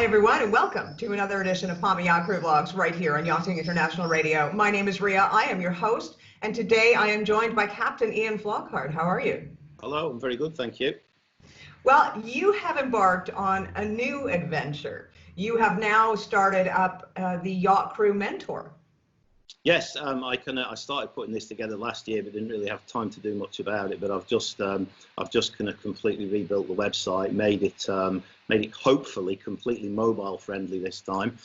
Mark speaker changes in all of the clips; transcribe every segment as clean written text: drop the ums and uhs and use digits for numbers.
Speaker 1: everyone, and welcome to another edition of Palmy Yacht Crew Vlogs right here on Yachting International Radio. My name is Ria. I am your host, and today I am joined by Captain Ian Flockhart. How are you?
Speaker 2: Hello, I'm very good, thank you.
Speaker 1: Well, you have embarked on a new adventure. You have now started up the Yacht Crew Mentor.
Speaker 2: Yes, I started putting this together last year, but didn't really have time to do much about it. But I've just kind of completely rebuilt the website, made it hopefully completely mobile friendly this time.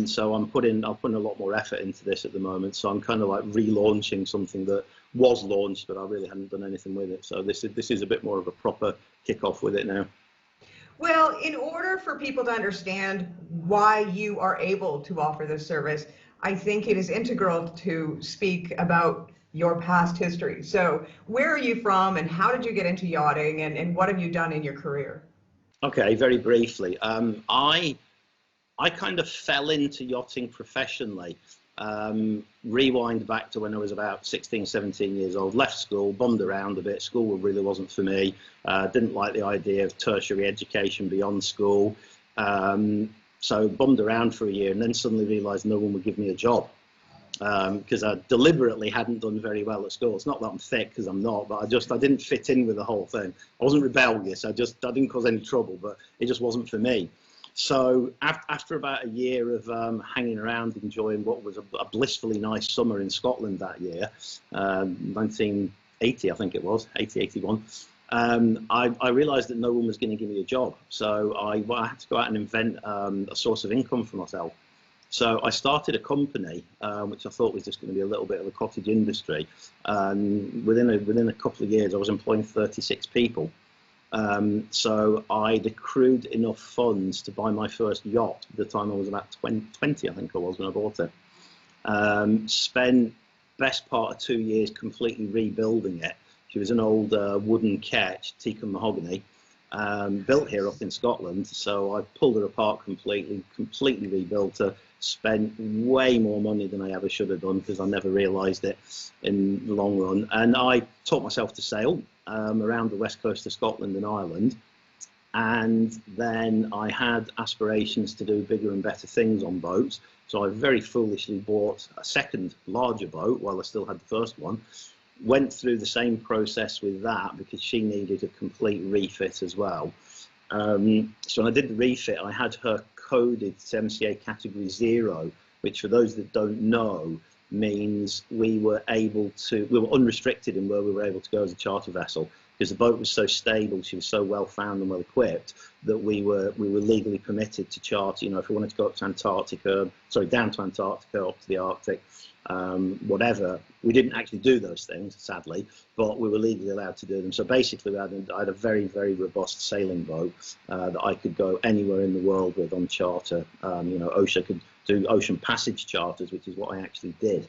Speaker 2: So I'm putting a lot more effort into this at the moment. So I'm kind of like relaunching something that was launched, but I really hadn't done anything with it. So this is a bit more of a proper kickoff with it now.
Speaker 1: Well, in order for people to understand why you are able to offer this service, I think it is integral to speak about your past history. So where are you from and how did you get into yachting and what have you done in your career?
Speaker 2: Okay, very briefly. I kind of fell into yachting professionally. Rewind back to when I was about 16, 17 years old, left school, bummed around a bit. School really wasn't for me. Didn't like the idea of tertiary education beyond school. So bummed around for a year and then suddenly realised no one would give me a job because I deliberately hadn't done very well at school. It's not that I'm thick, because I'm not, but I didn't fit in with the whole thing. I wasn't rebellious. I didn't cause any trouble, but it just wasn't for me. So after about a year of hanging around, enjoying what was a blissfully nice summer in Scotland that year, 1980, I think it was, 80, 81, I realised that no one was going to give me a job. So I had to go out and invent a source of income for myself. So I started a company, which I thought was just going to be a little bit of a cottage industry. Within a couple of years, I was employing 36 people. So I'd accrued enough funds to buy my first yacht at the time I was about 20, I think I was when I bought it. Spent best part of 2 years completely rebuilding it. She was an old wooden ketch, teak and mahogany, built here up in Scotland. So I pulled her apart completely rebuilt her, spent way more money than I ever should have done because I never realised it in the long run. And I taught myself to sail around the west coast of Scotland and Ireland. And then I had aspirations to do bigger and better things on boats. So I very foolishly bought a second larger boat while I still had the first one. Went through the same process with that because she needed a complete refit as well. So when I did the refit, I had her coded to MCA category 0, which for those that don't know means we were unrestricted in where we were able to go as a charter vessel, because the boat was so stable, she was so well found and well equipped that we were legally permitted to charter. You know, if we wanted to go up to Antarctica, down to Antarctica, up to the Arctic, whatever. We didn't actually do those things, sadly, but we were legally allowed to do them. So basically, I had a very, very robust sailing boat that I could go anywhere in the world with on charter. I could do ocean passage charters, which is what I actually did.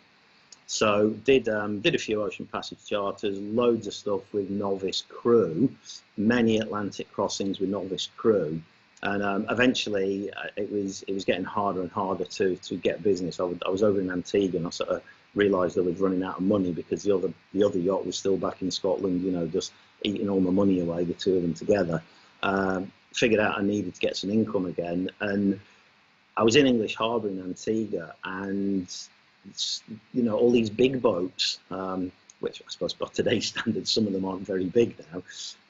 Speaker 2: So did a few ocean passage charters, loads of stuff with novice crew, many Atlantic crossings with novice crew. And eventually, it was getting harder and harder to get business. I was over in Antigua, and I sort of realised I was running out of money because the other yacht was still back in Scotland. You know, just eating all my money away, the two of them together. Figured out I needed to get some income again, and I was in English Harbour in Antigua, and all these big boats. Which I suppose by today's standards, some of them aren't very big now.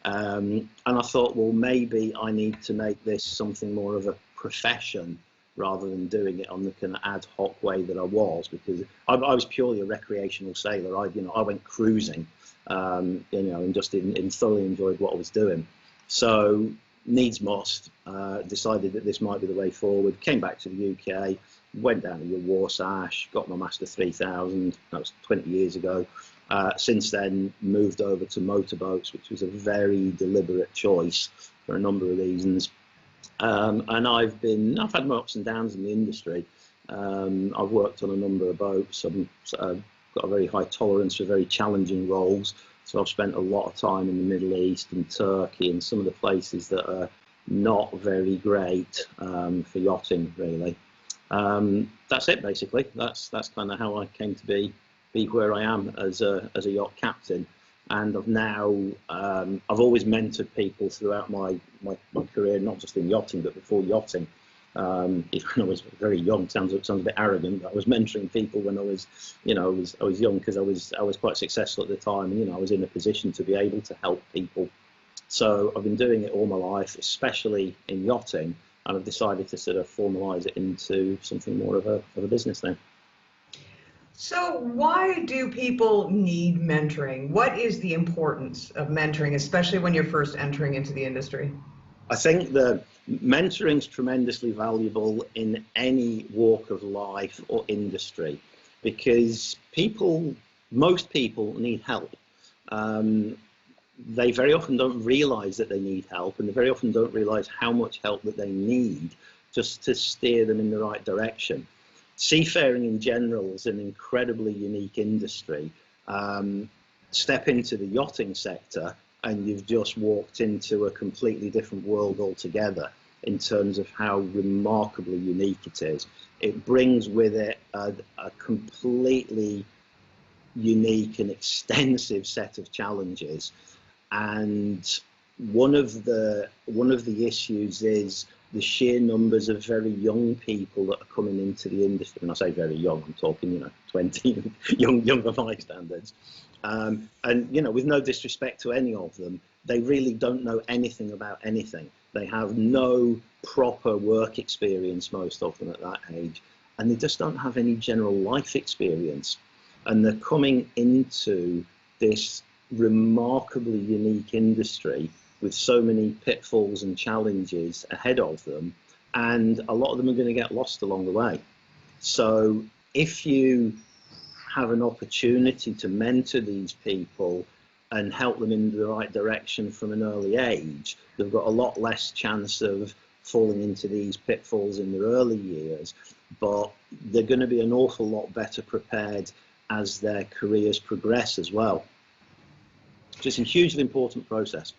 Speaker 2: And I thought, well, maybe I need to make this something more of a profession rather than doing it on the kind of ad hoc way that I was, because I was purely a recreational sailor. I went cruising, and just thoroughly enjoyed what I was doing. So needs must, decided that this might be the way forward. Came back to the UK, went down to your Warsash, got my Master 3000. That was 20 years ago. Since then, moved over to motorboats, which was a very deliberate choice for a number of reasons. And I've had my ups and downs in the industry. I've worked on a number of boats. I've got a very high tolerance for very challenging roles. So I've spent a lot of time in the Middle East and Turkey and some of the places that are not very great for yachting, really. That's it, basically. That's kind of how I came to be where I am as a yacht captain. And I've always mentored people throughout my career, not just in yachting, but before yachting. Even when I was very young. Sounds a bit arrogant, but I was mentoring people when I was, I was young, because I was quite successful at the time, and I was in a position to be able to help people. So I've been doing it all my life, especially in yachting, and I've decided to sort of formalise it into something more of a business now.
Speaker 1: So why do people need mentoring? What is the importance of mentoring, especially when you're first entering into the industry?
Speaker 2: I think that mentoring is tremendously valuable in any walk of life or industry, because most people need help. They very often don't realize that they need help, and they very often don't realize how much help that they need just to steer them in the right direction. Seafaring in general is an incredibly unique industry. Step into the yachting sector and you've just walked into a completely different world altogether in terms of how remarkably unique it is. It brings with it a completely unique and extensive set of challenges, and one of the issues is the sheer numbers of very young people that are coming into the industry. When I say very young, I'm talking 20, young by my standards. And with no disrespect to any of them, they really don't know anything about anything. They have no proper work experience, most of them at that age, and they just don't have any general life experience. And they're coming into this remarkably unique industry with so many pitfalls and challenges ahead of them, and a lot of them are going to get lost along the way. So if you have an opportunity to mentor these people and help them in the right direction from an early age, they've got a lot less chance of falling into these pitfalls in their early years, but they're going to be an awful lot better prepared as their careers progress as well. It's a hugely important process.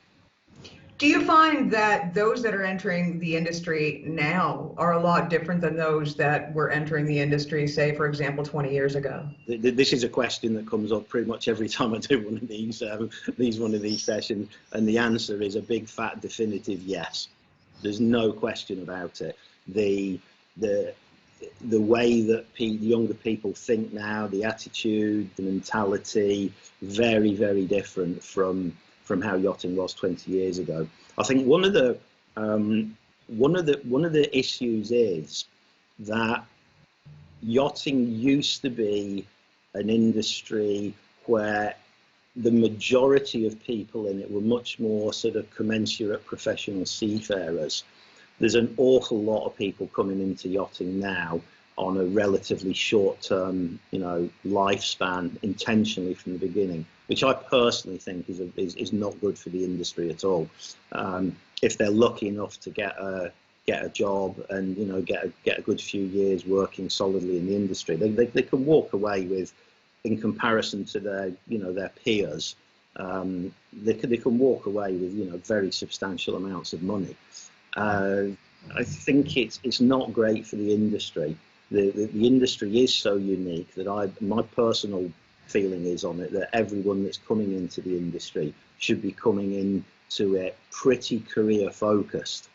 Speaker 1: Do you find that those that are entering the industry now are a lot different than those that were entering the industry, say, for example, 20 years ago?
Speaker 2: This is a question that comes up pretty much every time I do one of these sessions, and the answer is a big, fat, definitive yes. There's no question about it. The way that younger people think now, the attitude, the mentality, very, very different from how yachting was 20 years ago. I think one of the issues is that yachting used to be an industry where the majority of people in it were much more sort of commensurate professional seafarers. There's an awful lot of people coming into yachting now on a relatively short-term, lifespan, intentionally from the beginning, which I personally think is not good for the industry at all. If they're lucky enough to get a job and get a good few years working solidly in the industry, they can walk away with, in comparison to their peers, they can walk away with very substantial amounts of money. I think it's not great for the industry. The industry is so unique that my personal feeling is on it that everyone that's coming into the industry should be coming into it pretty career focused.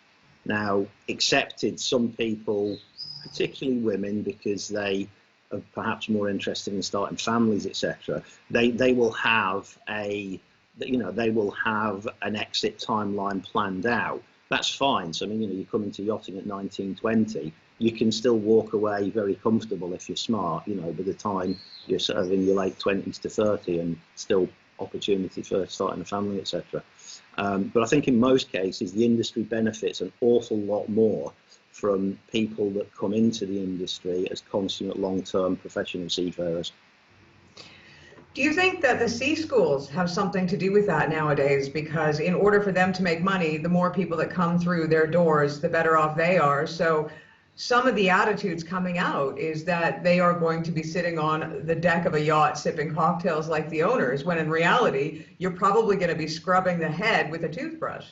Speaker 2: Now, accepted some people, particularly women, because they are perhaps more interested in starting families, etc. They will have an exit timeline planned out. That's fine. So you come into yachting at 19, 20, you can still walk away very comfortable if you're smart, by the time you're sort of in your late 20s to 30, and still opportunity for starting a family, etc. But I think in most cases, the industry benefits an awful lot more from people that come into the industry as consummate long-term professional seafarers.
Speaker 1: Do you think that the sea schools have something to do with that nowadays? Because in order for them to make money, the more people that come through their doors, the better off they are. So some of the attitudes coming out is that they are going to be sitting on the deck of a yacht sipping cocktails like the owners, when in reality, you're probably going to be scrubbing the head with a toothbrush.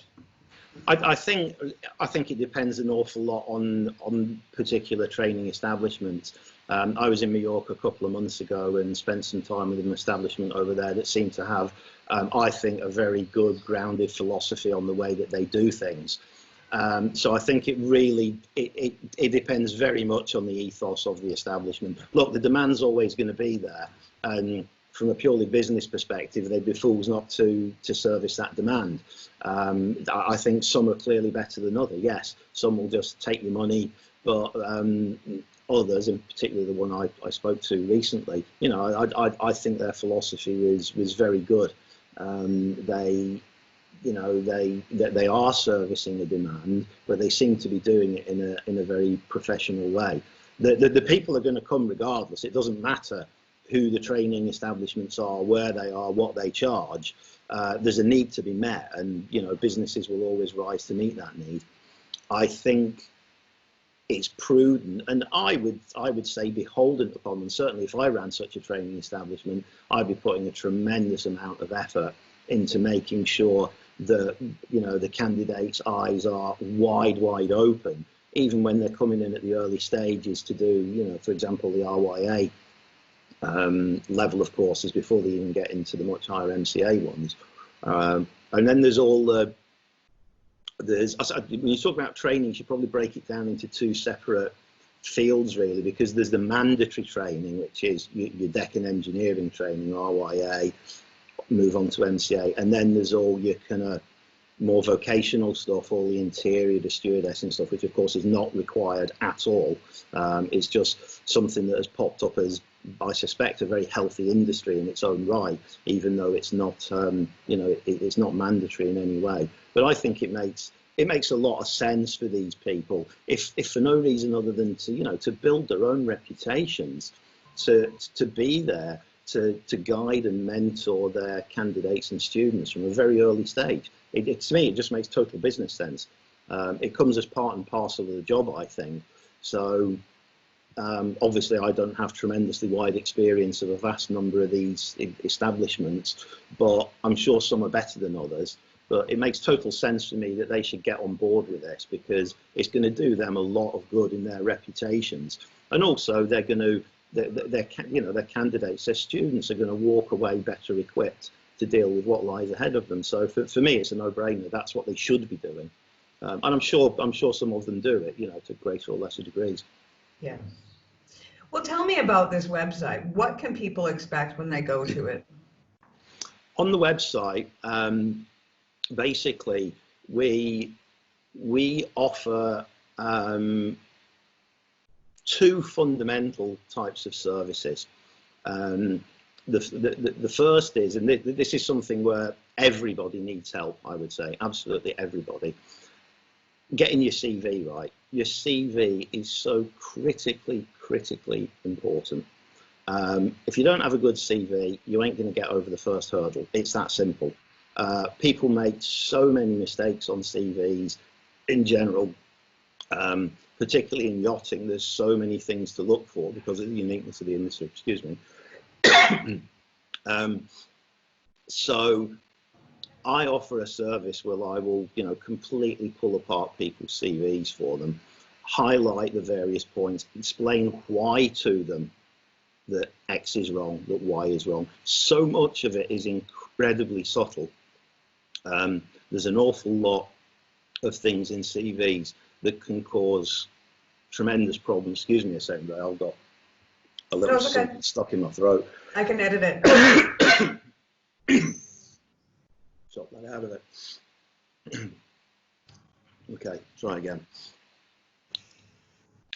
Speaker 2: I think it depends an awful lot on particular training establishments. I was in Mallorca a couple of months ago and spent some time with an establishment over there that seemed to have, I think, a very good grounded philosophy on the way that they do things. So I think it really, it depends very much on the ethos of the establishment. Look, the demand's always going to be there. And from a purely business perspective, they'd be fools not to service that demand. I think some are clearly better than others. Yes, some will just take your money, but others, and particularly the one I spoke to recently, you know, I think their philosophy was very good. They, you know, they are servicing a demand, but they seem to be doing it in a very professional way. The people are going to come regardless. It doesn't matter who the training establishments are, where they are, what they charge. There's a need to be met, and you know, businesses will always rise to meet that need. I think it's prudent, and I would say beholden upon them. Certainly, if I ran such a training establishment, I'd be putting a tremendous amount of effort into making sure that, you know, the candidates' eyes are wide open, even when they're coming in at the early stages to do, you know, for example, the RYA level of courses before they even get into the much higher MCA ones. And then there's all the, when you talk about training, you should probably break it down into two separate fields, really, because there's the mandatory training, which is your deck and engineering training, RYA, move on to MCA, and then there's all your kind of more vocational stuff, all the interior, the stewardess and stuff, which of course is not required at all. It's just something that has popped up as, I suspect, a very healthy industry in its own right, even though it's not, you know, it's not mandatory in any way. But I think it makes a lot of sense for these people, if for no reason other than to, you know, to build their own reputations, to be there, to guide and mentor their candidates and students from a very early stage. To me, it just makes total business sense. It comes as part and parcel of the job, I think. So obviously, I don't have tremendously wide experience of a vast number of these establishments, but I'm sure some are better than others. But it makes total sense for me that they should get on board with this, because it's going to do them a lot of good in their reputations. And also, they're going to, you know, their candidates, their students are going to walk away better equipped to deal with what lies ahead of them. So for me, it's a no-brainer. That's what they should be doing. And I'm sure some of them do it, you know, to greater or lesser degrees.
Speaker 1: Yeah. Well, tell me about this website. What can people expect when they go to it?
Speaker 2: On the website, basically, we offer two fundamental types of services. The first is, and this is something where everybody needs help, I would say, absolutely everybody, getting your CV right. Your CV is so critically important. If you don't have a good CV, you ain't going to get over the first hurdle. It's that simple. People make so many mistakes on CVs in general, particularly in yachting. There's so many things to look for because of the uniqueness of the industry. Excuse me. So I offer a service where I will, you know, completely pull apart people's CVs for them, highlight the various points, explain why to them that X is wrong, that Y is wrong. So much of it is incredibly subtle. There's an awful lot of things in CVs that can cause tremendous problems. Excuse me a second, but I've got a little something stuck in my throat.
Speaker 1: I can edit it.
Speaker 2: Chop that out of it. Okay, try again.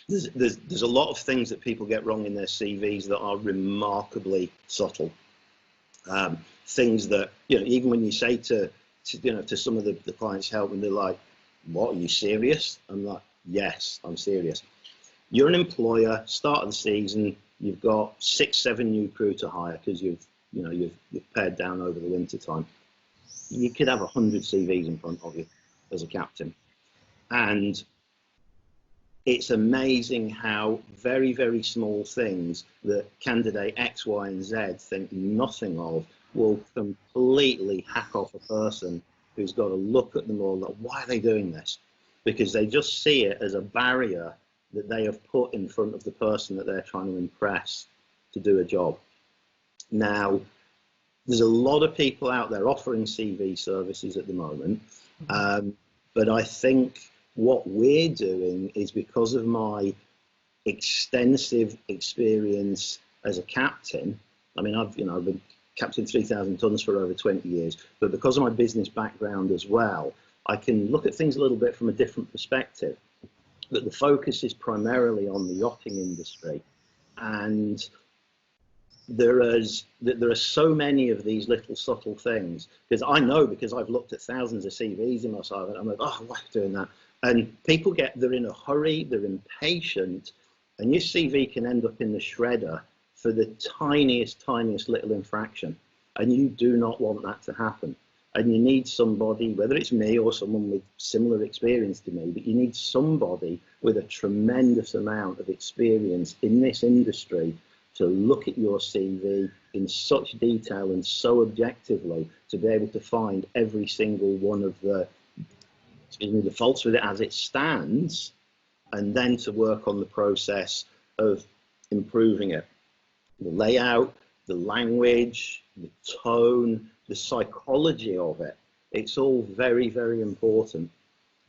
Speaker 2: There's a lot of things that people get wrong in their CVs that are remarkably subtle. Things that, you know, even when you say to some of the clients help, and they're like, "What, are you serious?" I'm like, "Yes, I'm serious." You're an employer, start of the season, you've got 6-7 new crew to hire because you've pared down over the winter time. You could have 100 CVs in front of you as a captain, and it's amazing how very small things that candidate X, Y, and Z think nothing of will completely hack off a person who's got to look at them all. Like, why are they doing this? Because they just see it as a barrier that they have put in front of the person that they're trying to impress to do a job. Now, there's a lot of people out there offering CV services at the moment, but I think what we're doing is, because of my extensive experience as a captain. I mean, I've been captain 3,000 tons for over 20 years, but because of my business background as well, I can look at things a little bit from a different perspective. But the focus is primarily on the yachting industry, and there are so many of these little subtle things, because I've looked at thousands of CVs in my side, and I'm like, oh, why are you doing that? And people they're in a hurry, they're impatient, and your CV can end up in the shredder for the tiniest little infraction. And you do not want that to happen. And you need somebody, whether it's me or someone with similar experience to me, but you need somebody with a tremendous amount of experience in this industry to look at your CV in such detail and so objectively to be able to find every single one of the faults with it as it stands, and then to work on the process of improving it. The layout, the language, the tone, the psychology of it. It's all very, very important.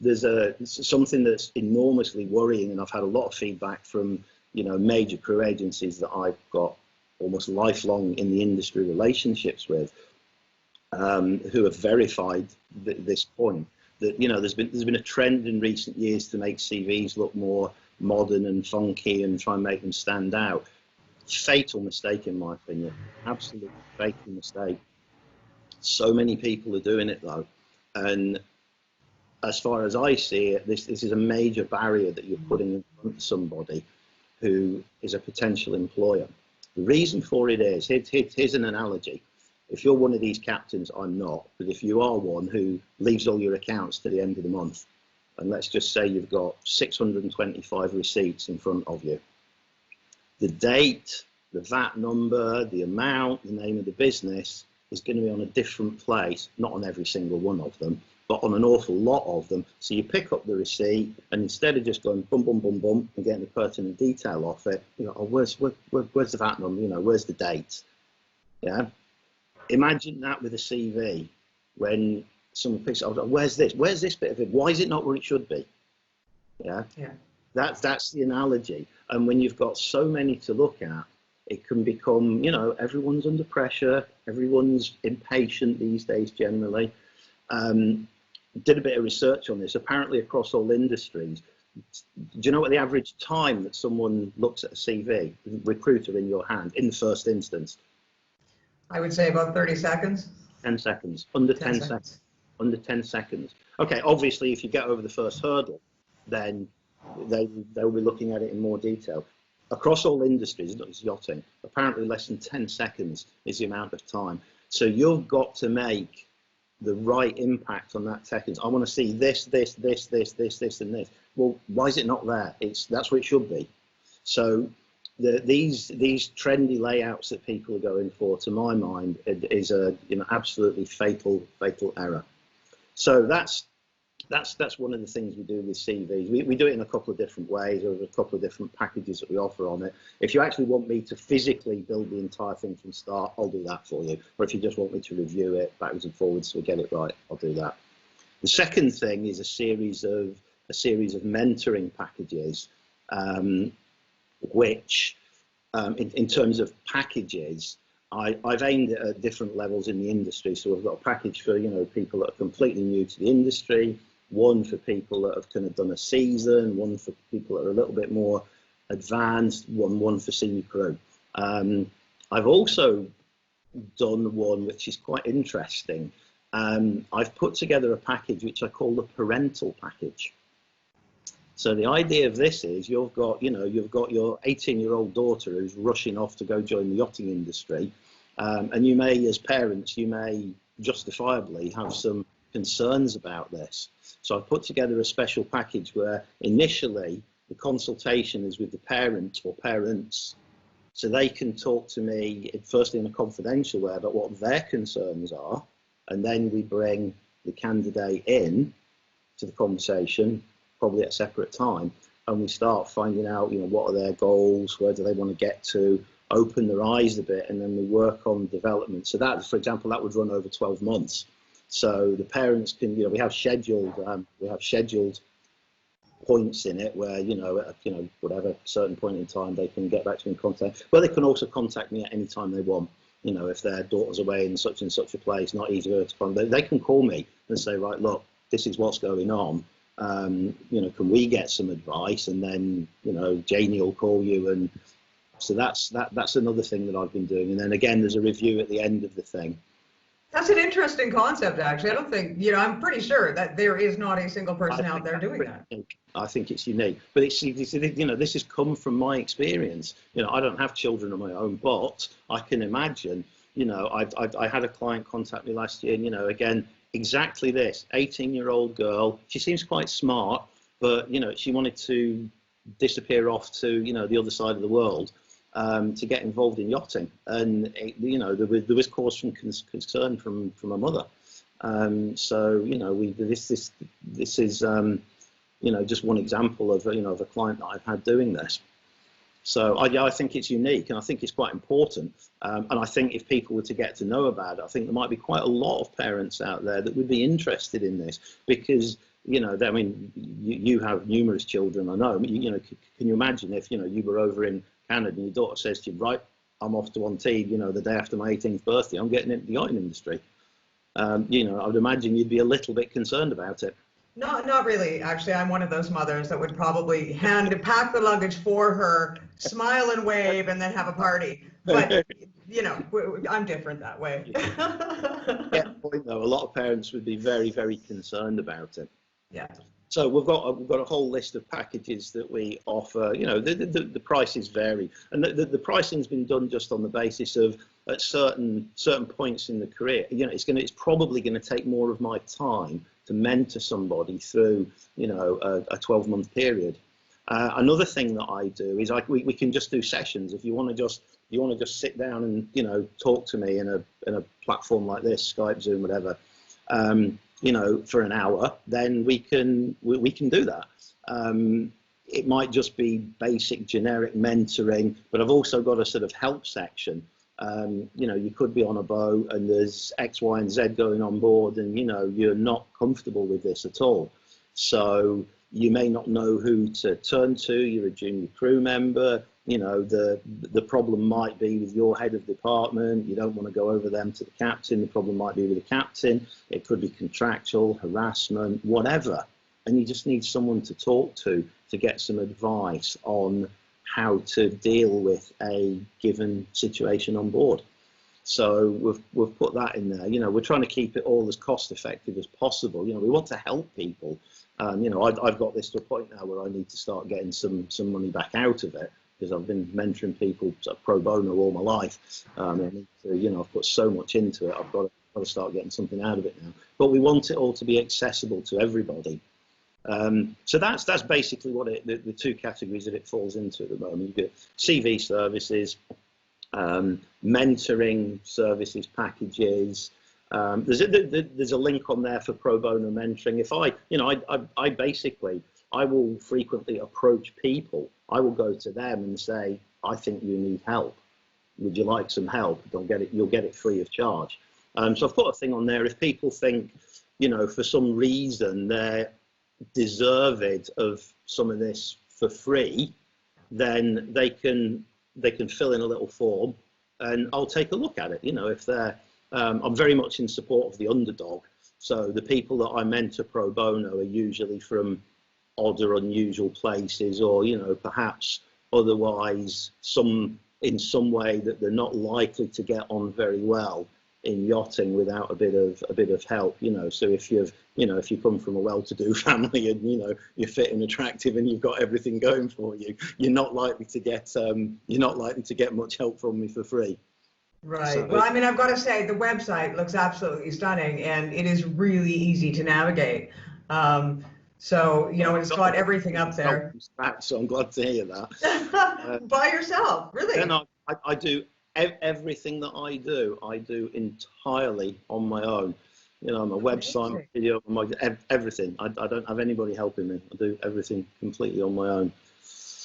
Speaker 2: There's something that's enormously worrying, and I've had a lot of feedback from major crew agencies that I've got almost lifelong in the industry relationships with, who have verified this point. That there's been a trend in recent years to make CVs look more modern and funky and try and make them stand out. Fatal mistake, in my opinion. Absolutely fatal mistake. So many people are doing it though, and as far as I see it, this is a major barrier that you're putting in front of somebody who is a potential employer. The reason for it is, here's an analogy. If you're one of these captains, I'm not, but if you are one who leaves all your accounts to the end of the month, and let's just say you've got 625 receipts in front of you, the date, the VAT number, the amount, the name of the business is going to be on a different place, not on every single one of them, but on an awful lot of them. So you pick up the receipt, and instead of just going bum, bum, bum, bum, and getting the pertinent detail off it, oh, where's the VAT number, where's the date? Yeah. Imagine that with a CV. When someone picks it up, where's this bit of it? Why is it not where it should be? Yeah. That's the analogy. And when you've got so many to look at, it can become, everyone's under pressure, everyone's impatient these days generally. Did a bit of research on this. Apparently across all industries, do you know what the average time that someone looks at a CV, recruiter in your hand, in the first instance?
Speaker 1: I would say about 30 seconds.
Speaker 2: 10 seconds, under 10 seconds. Under 10 seconds. Okay, obviously, if you get over the first hurdle, then they'll be looking at it in more detail. Across all industries, not just yachting, apparently less than 10 seconds is the amount of time. So you've got to make the right impact on that seconds. I want to see this, and this. Well, why is it not there? That's what it should be. So these trendy layouts that people are going for, to my mind, is a absolutely fatal error. So that's one of the things we do with CVs. We do it in a couple of different ways. There's a couple of different packages that we offer on it. If you actually want me to physically build the entire thing from start, I'll do that for you. Or if you just want me to review it backwards and forwards so we get it right, I'll do that. The second thing is a series of mentoring packages, which in terms of packages, I've aimed it at different levels in the industry. So we've got a package for people that are completely new to the industry, one for people that have kind of done a season, one for people that are a little bit more advanced, one for senior crew. I've also done one which is quite interesting. I've put together a package which I call the parental package. So the idea of this is you've got your 18-year-old daughter who's rushing off to go join the yachting industry, and you may, as parents, you may justifiably have some concerns about this. So I've put together a special package where initially the consultation is with the parent or parents, so they can talk to me firstly in a confidential way about what their concerns are, and then we bring the candidate in to the conversation, probably at a separate time, and we start finding out, what are their goals, where do they want to get to, open their eyes a bit, and then we work on development. So that, for example, that would run over 12 months. So the parents can, we have scheduled points in it where, whatever certain point in time they can get back to me in contact. But they can also contact me at any time they want. If their daughter's away in such and such a place, not easy to find, they can call me and say, right, look, this is what's going on. Can we get some advice? And then, Janie will call you. And so that's another thing that I've been doing. And then again, there's a review at the end of the thing.
Speaker 1: That's an interesting concept, actually. I don't think, I'm pretty sure that there is not a single person out there doing that.
Speaker 2: I think it's unique, but this has come from my experience. I don't have children of my own, but I can imagine, I had a client contact me last year, and, again, exactly this 18-year-old girl. She seems quite smart, but, she wanted to disappear off to, the other side of the world. To get involved in yachting, and there was cause for concern from a mother. So this is just one example of of a client that I've had doing this. So I think it's unique, and I think it's quite important. And I think if people were to get to know about it, I think there might be quite a lot of parents out there that would be interested in this, because you have numerous children, I know. Can you imagine if you were over in Canada and your daughter says to you, right, I'm off to Antibes, the day after my 18th birthday, I'm getting into the yachting industry. I would imagine you'd be a little bit concerned about it.
Speaker 1: Not really. Actually, I'm one of those mothers that would probably pack the luggage for her, smile and wave, and then have a party. But, I'm different that way.
Speaker 2: Yeah, point though, a lot of parents would be very, very concerned about it.
Speaker 1: Yeah.
Speaker 2: So we've got a whole list of packages that we offer. The prices vary, and the pricing's been done just on the basis of at certain points in the career. It's probably going to take more of my time to mentor somebody through a 12-month period. Another thing that I do is we can just do sessions. If you want to just sit down and talk to me in a platform like this, Skype, Zoom, whatever. For an hour, then we can do that. It might just be basic generic mentoring, but I've also got a sort of help section. You could be on a boat and there's X, Y, and Z going on board, and you're not comfortable with this at all. So you may not know who to turn to. You're a junior crew member. The problem might be with your head of department. You don't want to go over them to the captain. The problem might be with the captain. It could be contractual, harassment, whatever. And you just need someone to talk to get some advice on how to deal with a given situation on board. So we've put that in there. We're trying to keep it all as cost effective as possible. We want to help people. I've got this to a point now where I need to start getting some money back out of it, because I've been mentoring people pro bono all my life. I need to, I've put so much into it. I've got to start getting something out of it now. But we want it all to be accessible to everybody. So that's basically what the two categories that it falls into at the moment. You get CV services, mentoring services packages. There's a link on there for pro bono mentoring. If I will frequently approach people. I will go to them and say, I think you need help. Would you like some help? You'll get it free of charge. So I've put a thing on there. If people think, for some reason they're deserved of some of this for free, then they can fill in a little form, and I'll take a look at it. If they're, I'm very much in support of the underdog. So the people that I mentor pro bono are usually from odd or unusual places, or perhaps otherwise in some way that they're not likely to get on very well in yachting without a bit of help. So if you come from a well-to-do family and you're fit and attractive and you've got everything going for you, you're not likely to get much help from me for free.
Speaker 1: Right.
Speaker 2: So,
Speaker 1: well, I've got to say, the website looks absolutely stunning, and it is really easy to navigate. So, it's got everything up there.
Speaker 2: So I'm glad to hear that.
Speaker 1: By yourself, really?
Speaker 2: Then I do everything that I do entirely on my own. My website, my video, everything. I don't have anybody helping me. I do everything completely on my own.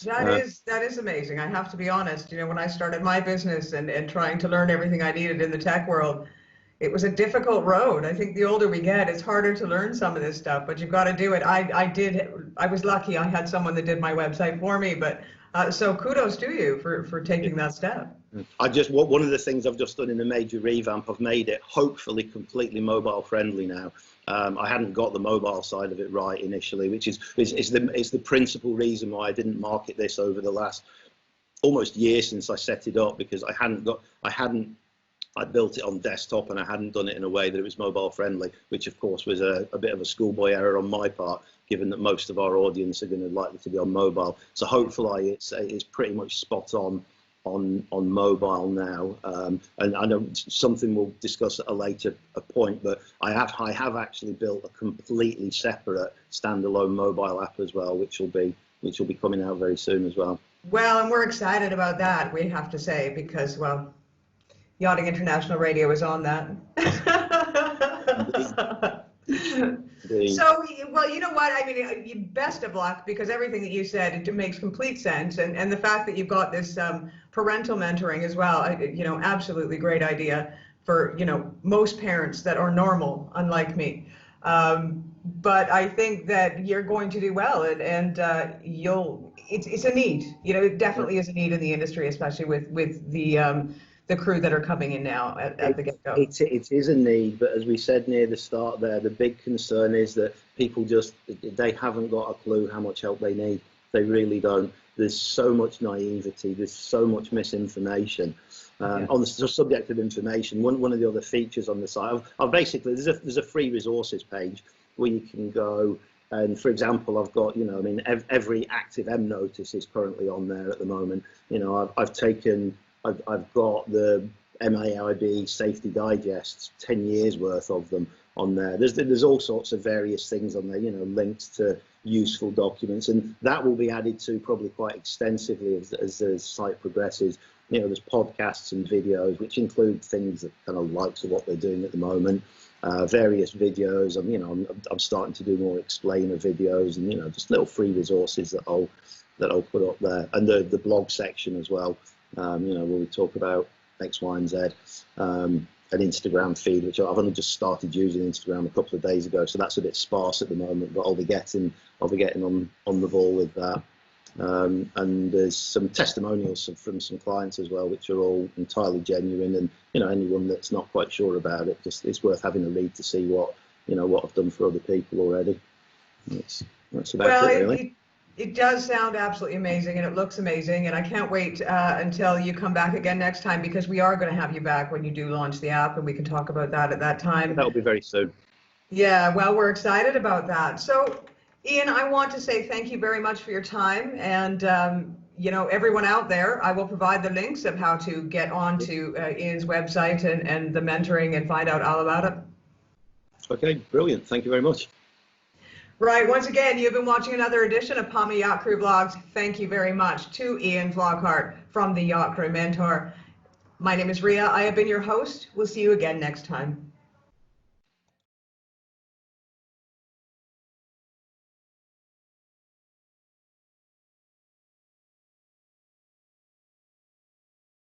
Speaker 1: That is amazing. I have to be honest. When I started my business and trying to learn everything I needed in the tech world, it was a difficult road. I think the older we get, it's harder to learn some of this stuff, but you've got to do it. I was lucky. I had someone that did my website for me, but so kudos to you for taking that step.
Speaker 2: One of the things I've just done in a major revamp, I've made it hopefully completely mobile friendly now. I hadn't got the mobile side of it right initially, which is the principal reason why I didn't market this over the last almost year since I set it up, because I built it on desktop and I hadn't done it in a way that it was mobile friendly, which of course was a bit of a schoolboy error on my part, given that most of our audience are going to likely to be on mobile. So hopefully it's pretty much spot on mobile now. And I know something we'll discuss at a later point, but I have actually built a completely separate standalone mobile app as well, which will be coming out very soon as well.
Speaker 1: Well, and we're excited about that, we have to say, because, well, Yachting International Radio is on that. So, well, you know what? I mean, best of luck, because everything that you said, it makes complete sense. And the fact that you've got this parental mentoring as well, absolutely great idea for, most parents that are normal, unlike me. But I think that you're going to do well, and it's a need. It definitely is a need in the industry, especially with the crew that are coming in now at the get-go.
Speaker 2: It is a need, but as we said near the start there, the big concern is that people they haven't got a clue how much help they need. They really don't. There's so much naivety, there's so much misinformation. On the subject of information, one of the other features on the site, I've basically, there's a free resources page where you can go, and for example, I've got, every active M notice is currently on there at the moment. I've got the MAIB safety digests, 10 years worth of them on there. There's all sorts of various things on there, links to useful documents, and that will be added to probably quite extensively as the site progresses. There's podcasts and videos, which include things that kind of likes of what they're doing at the moment, various videos. I'm starting to do more explainer videos, and just little free resources that I'll put up there, and the blog section as well. Where we talk about X, Y, and Z, an Instagram feed, which I've only just started using Instagram a couple of days ago, so that's a bit sparse at the moment, but I'll be getting on the ball with that. And there's some testimonials from some clients as well, which are all entirely genuine, and anyone that's not quite sure about it, it's worth having a read to see what I've done for other people already. That's about it, really.
Speaker 1: It does sound absolutely amazing, and it looks amazing, and I can't wait until you come back again next time, because we are going to have you back when you do launch the app, and we can talk about that at that time.
Speaker 2: That'll be very soon.
Speaker 1: Yeah, well, we're excited about that. So, Ian, I want to say thank you very much for your time, and everyone out there, I will provide the links of how to get onto Ian's website and the mentoring and find out all about it.
Speaker 2: Okay, brilliant. Thank you very much.
Speaker 1: Right, once again, you've been watching another edition of Palma Yacht Crew Vlogs. Thank you very much to Ian Flockhart from the Yacht Crew Mentor. My name is Ria. I have been your host. We'll see you again next time.